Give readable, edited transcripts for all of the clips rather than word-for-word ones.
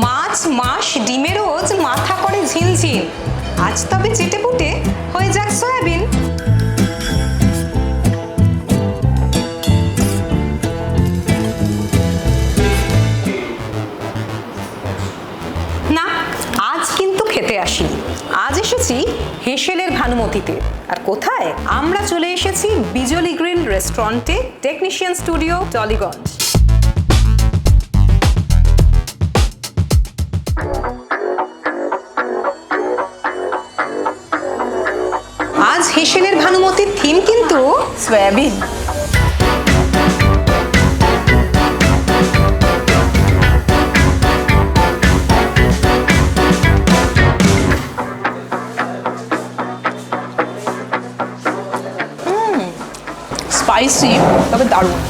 মাছ মাস ডিমের রোজ মাথা করে ঝিলঝিল, আজ তবে চেটে পুটে হয়ে যাক সয়াবিন। না, আজ কিন্তু খেতে আসিনি, আজ এসেছি হেঁশেলের ভানুমতিতে। আর কোথায়? আমরা চলে এসেছি বিজলি গ্রিল রেস্টুরেন্টে, টেকনিশিয়ান স্টুডিও, টলিগঞ্জ। আজ হেঁশেলের ভানুমতির থিম কিন্তু সয়াবিন। স্পাইসি তবে দারুণ।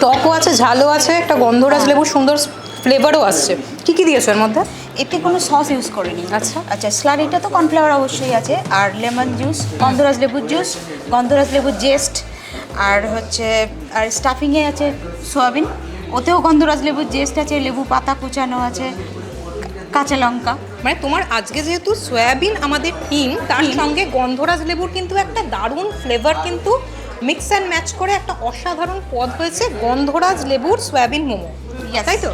টকও আছে, ঝালও আছে, একটা গন্ধরাজ লেবুর সুন্দর ফ্লেভারও আসছে। কি কি দিয়েছো এর মধ্যে? এতে কোনো সস ইউজ করিনি। আচ্ছা আচ্ছা, স্লারিটা তো কর্নফ্লাওয়ার অবশ্যই আছে, আর লেমন জুস, গন্ধরাজ লেবুর জুস, গন্ধরাজ লেবুর জেস্ট, আর হচ্ছে আর স্টাফিংয়ে আছে সয়াবিন, ওতেও গন্ধরাজ লেবুর জেস্ট আছে, লেবু পাতা কুচানো আছে, কাঁচা লঙ্কা। মানে তোমার আজকে যেহেতু সয়াবিন আমাদের থিম, তার সঙ্গে গন্ধরাজ লেবুর কিন্তু একটা দারুণ ফ্লেভার কিন্তু মিক্স অ্যান্ড ম্যাচ করে একটা অসাধারণ পদ হয়েছে গন্ধরাজ লেবুর সয়াবিন মোমো, তাই তো?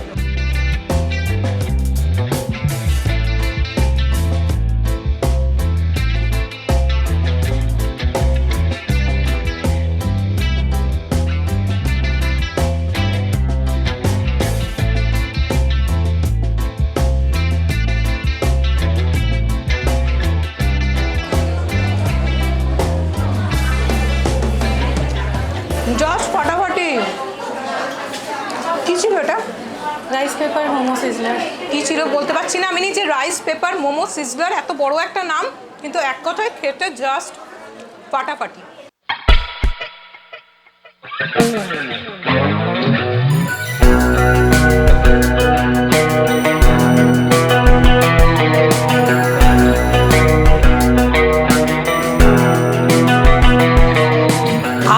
জাস্ট ফাটাফাটি। কি ছিল এটা? Rice paper momo sizzler. কি ছিল বলতে পারছি না আমি নিজে। রাইস পেপার মোমো সিজলার, এত বড় একটা নাম, কিন্তু এক কথায় খেতে জাস্ট ফাটাফাটি।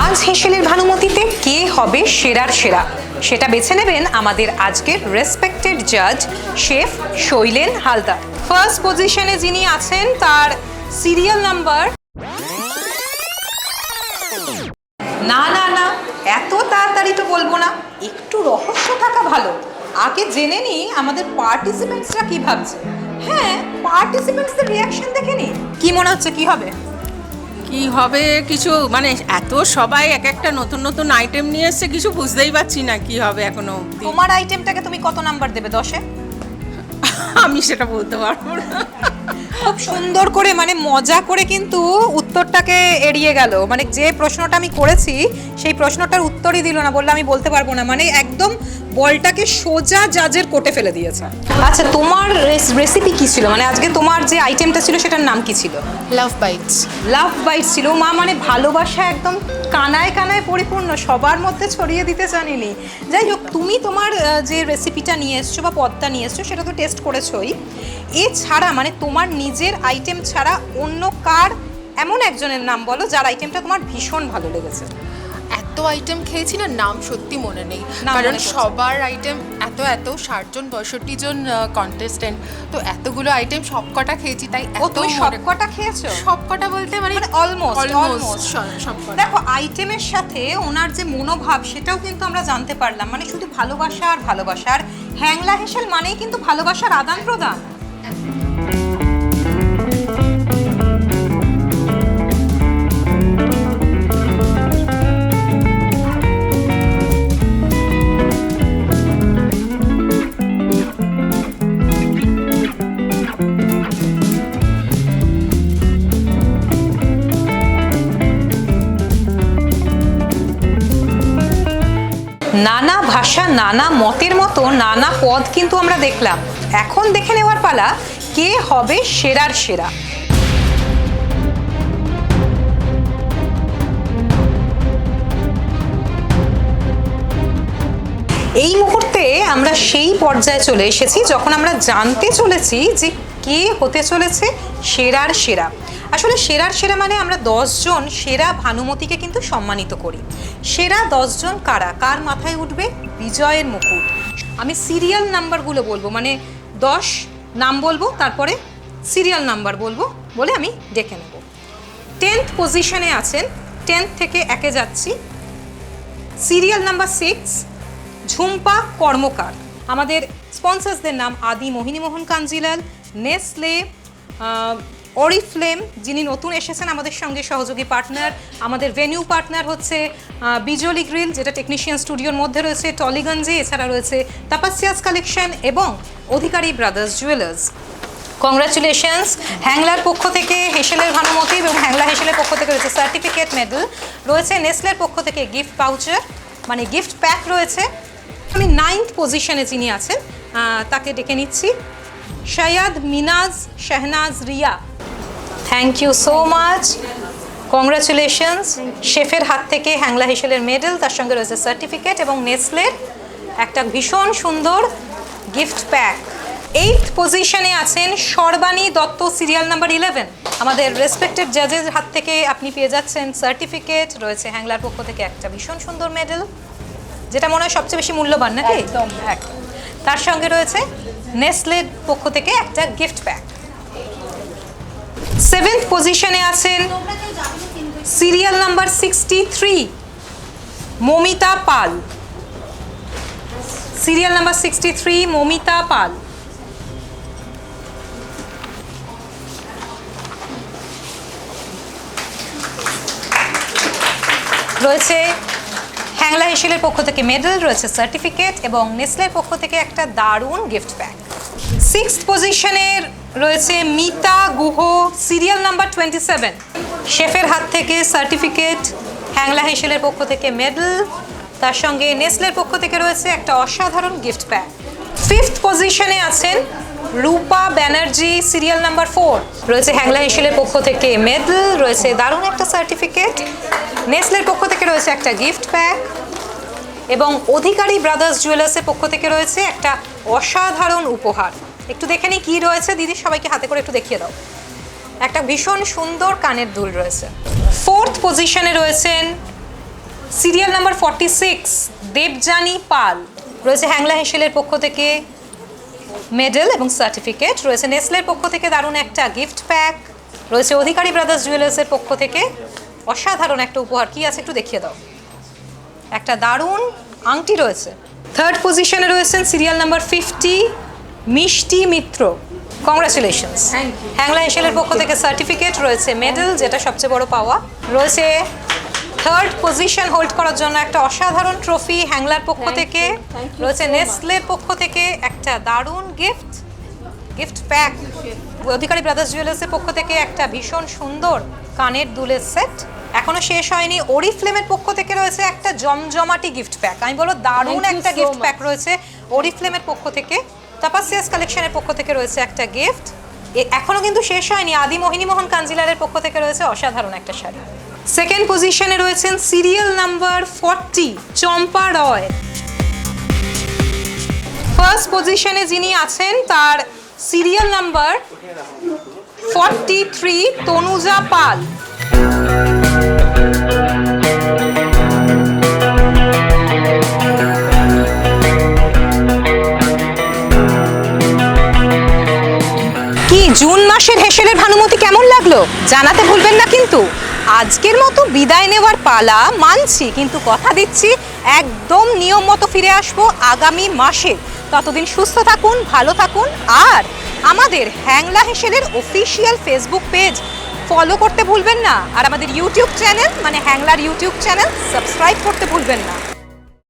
আজ হেঁশেলের ভানুমতিতে কে হবে সেরার সেরা, সেটা বেছে নেবেন আমাদের আজকের রেসপেক্টেড জাজ শেফ শৈলেন হালদার। ফার্স্ট পজিশনে যিনি আছেন তার সিরিয়াল নাম্বার, না না না এত তাড়াতাড়ি তো বলবো না, একটু রহস্য থাকা ভালো। আগে জেনে নিই আমাদের পার্টিসিপেন্টসরা কি ভাবছে। হ্যাঁ, পার্টিসিপেন্টসদের রিয়াকশন দেখে নিই। কি মনে হচ্ছে কি হবে? কি হবে কিছু, মানে এত সবাই এক একটা নতুন নতুন আইটেম নিয়ে এসছে, কিছু বুঝতেই পারছি না কি হবে এখনো অবধি। তোমার আইটেমটাকে তুমি কত নাম্বার দেবে 10-এ? আমি সেটা বলতে পারবো না। খুব সুন্দর করে মানে মজা করে কিন্তু উত্তরটাকে এড়িয়ে গেল। মানে যে প্রশ্নটা আমি করেছি সেই প্রশ্নটার উত্তরই দিল না, বললো আমি বলতে পারবো না। মানে একদম বলটাকে সোজা জাজের কোটে ফেলে দিয়েছে। আচ্ছা, তোমার রেসিপি কি ছিল? মানে আজকে তোমার যে আইটেমটা ছিল সেটার নাম কি ছিল? লাভ বাইটস। লাভ বাইটস ছিল। মা মানে ভালোবাসা একদম কানায় কানায় পরিপূর্ণ, সবার মধ্যে ছড়িয়ে দিতে জানিনি। যাই হোক, তুমি তোমার যে রেসিপিটা নিয়ে এসছো বা পদটা নিয়ে এসছো সেটা তো টেস্ট করেছোই। এছাড়া মানে তোমার নিজের আইটেম ছাড়া অন্য কার এমন একজনের নাম বলো যার আইটেমটা তোমার ভীষণ ভালো লেগেছে। এত আইটেম খেয়েছি না, নাম সত্যি মনে নেই, নাম কারণ মনে পড়ছে। সবার আইটেম এত 60-62 জন কন্টেস্টেন্ট, তো এতগুলো আইটেম সবকটা খেয়েছি, তাই ও তুমি সবকটা খেয়েছো? সবকটা বলতে মানে অলমোস্ট সবকটা। দেখো, আইটেমের সাথে ওনার যে মনোভাব সেটাও কিন্তু আমরা জানতে পারলাম। মানে শুধু ভালোবাসা আর ভালোবাসা, আর হ্যাংলা হেঁশেল মানেই কিন্তু ভালোবাসার আদান প্রদান। নানা ভাষা নানা মতের মতো নানা পদ কিন্তু আমরা দেখলাম। এখন দেখে নেওয়ার পালা কে হবে সেরার সেরা। এই মুহূর্তে আমরা সেই পর্যায়ে চলে এসেছি যখন আমরা জানতে চলেছি যে কে হতে চলেছে সেরার সেরা। আসলে সেরার সেরা মানে আমরা 10 জন সেরা ভানুমতিকে কিন্তু সম্মানিত করি। সেরা 10 জন কারা, কার মাথায় উঠবে বিজয়ের মুকুট। আমি সিরিয়াল নাম্বারগুলো বলবো, মানে 10 নাম বলবো, তারপরে সিরিয়াল নাম্বার বলবো, বলে আমি ডেকে নেব। 10th পজিশনে আছেন, 10th থেকে একে যাচ্ছি, সিরিয়াল নাম্বার 6 ঝুম্পা কর্মকার। আমাদের স্পন্সার্সদের নাম আদি মোহিনীমোহন কাঞ্জিলাল, নেসলে, অরিফ্লেম যিনি নতুন এসেছেন আমাদের সঙ্গে সহযোগী পার্টনার, আমাদের ভেনিউ পার্টনার হচ্ছে বিজলি গ্রিল যেটা টেকনিশিয়ান স্টুডিওর মধ্যে রয়েছে টলিগঞ্জে, এছাড়া রয়েছে তাপাসিয়াস কালেকশন এবং অধিকারী ব্রাদার্স জুয়েলার্স। কংগ্রাচুলেশনস। হ্যাংলার পক্ষ থেকে হেসেলের ভানুমতি এবং হ্যাংলা হেসেলের পক্ষ থেকে রয়েছে সার্টিফিকেট মেডেল, রয়েছে নেসলের পক্ষ থেকে গিফট পাউচার মানে গিফট প্যাক রয়েছে। আমি 9th পজিশনে যিনি আছেন তাকে ডেকে নিচ্ছি, Syed Minaj Shahnaz Riya. Thank you so much, congratulations. শেফের হাত থেকে হ্যাংলা হেসেলের মেডেল, তার সঙ্গে রয়েছে সার্টিফিকেট এবং নেসলের একটা ভীষণ সুন্দর গিফট প্যাক। 8th পজিশনে আছেন সর্বাণী দত্ত, সিরিয়াল নাম্বার 11। আমাদের রেসপেক্টেড জাজের হাত থেকে আপনি পেয়ে যাচ্ছেন সার্টিফিকেট, রয়েছে হ্যাংলার পক্ষ থেকে একটা ভীষণ সুন্দর মেডেল, যেটা মনে হয় সবচেয়ে বেশি মূল্যবান নাকি? একদম। তার সঙ্গে রয়েছে নেসলের পক্ষ থেকে একটা গিফট প্যাক। 7th পজিশনে আছেন সিরিয়াল নাম্বার 63 মমিতা পাল, সিরিয়াল নাম্বার 63 মমিতা পাল। রয়েছে হ্যাংলা হেসেলের পক্ষ থেকে মেডেল, রয়েছে সার্টিফিকেট এবং নেসলের পক্ষ থেকে একটা দারুণ গিফট প্যাক। 6th পজিশনে রয়েছে মিতা গুহ, সিরিয়াল নাম্বার 27। শেফের হাত থেকে সার্টিফিকেট, হ্যাংলা হেসেলের পক্ষ থেকে মেডেল, তার সঙ্গে নেসলের পক্ষ থেকে রয়েছে একটা অসাধারণ গিফট প্যাক। 5th পজিশনে আছেন রূপা ব্যানার্জি, সিরিয়াল নাম্বার 4। রয়েছে হ্যাংলা হেসেলের পক্ষ থেকে মেডেল, রয়েছে দারুণ একটা সার্টিফিকেট, নেসলের পক্ষ থেকে রয়েছে একটা গিফট প্যাক এবং অধিকারী ব্রাদার্স জুয়েলার্সের পক্ষ থেকে রয়েছে একটা অসাধারণ উপহার। একটু দেখে নিই কী রয়েছে দিদি, সবাইকে হাতে করে একটু দেখিয়ে দাও। একটা ভীষণ সুন্দর কানের দুল রয়েছে। 4th পজিশনে রয়েছেন সিরিয়াল নাম্বার 46 দেবজানী পাল, রয়েছে হ্যাংলা হেসেলের পক্ষ থেকে মেডেল এবং সার্টিফিকেট, রয়েছে নেসলের পক্ষ থেকে দারুণ একটা গিফট প্যাক, রয়েছে অধিকারী ব্রাদার্স জুয়েলার্সের পক্ষ থেকে অসাধারণ একটা উপহার। কি আছে একটু দেখিয়ে দাও। একটা দারুণ আংটি রয়েছে। 3rd পজিশনে রয়েছেন সিরিয়াল নাম্বার 50 মিষ্টি মিত্র, কংগ্রাচুলেশনস। হ্যাংলা হেসেলের পক্ষ থেকে সার্টিফিকেট, রয়েছে মেডেল যেটা সবচেয়ে বড় পাওয়া, রয়েছে 3rd পজিশন হোল্ড করার জন্য একটা অসাধারণ ট্রফি হ্যাংলার পক্ষ থেকে, রয়েছে নেসলের পক্ষ থেকে একটা দারুণ গিফট প্যাক, অধিকারী ব্রাদার্স জুয়েলার্সের পক্ষ থেকে একটা ভীষণ সুন্দর কানের দুলের সেট। এখনো শেষ হয়নি, ওরিফ্লেমের পক্ষ থেকে রয়েছে একটা জমজমাটি গিফট প্যাক। আমি বলবো দারুণ একটা গিফট প্যাক রয়েছে ওরিফ্লেমের পক্ষ থেকে। তাপাসিয়াস কালেকশনের পক্ষ থেকে রয়েছে একটা গিফট। এখনো কিন্তু শেষ হয়নি, আদি মোহিনীমোহন কাঞ্জিলালের পক্ষ থেকে রয়েছে অসাধারণ একটা শাড়ি। 2nd পজিশনে রয়েছেন সিরিয়াল নাম্বার 40 চম্পা রয়। 1st পজিশনে যিনি আছেন তার সিরিয়াল নাম্বার 43 তনুজা পাল। কি জুন মাসের হেসেলের ভানুমতি কেমন লাগলো জানাতে ভুলবেন না কিন্তু। আজকের মতো বিদায় নেওয়ার পালা, মানছি, কিন্তু কথা দিচ্ছি একদম নিয়ম মতো ফিরে আসবো আগামী মাসে। ততদিন সুস্থ থাকুন, ভালো থাকুন, আর আমাদের হ্যাংলা হেসেলের অফিসিয়াল ফেসবুক পেজ ফলো করতে ভুলবেন না, আর আমাদের ইউটিউব চ্যানেল মানে হ্যাংলার ইউটিউব চ্যানেল সাবস্ক্রাইব করতে ভুলবেন না।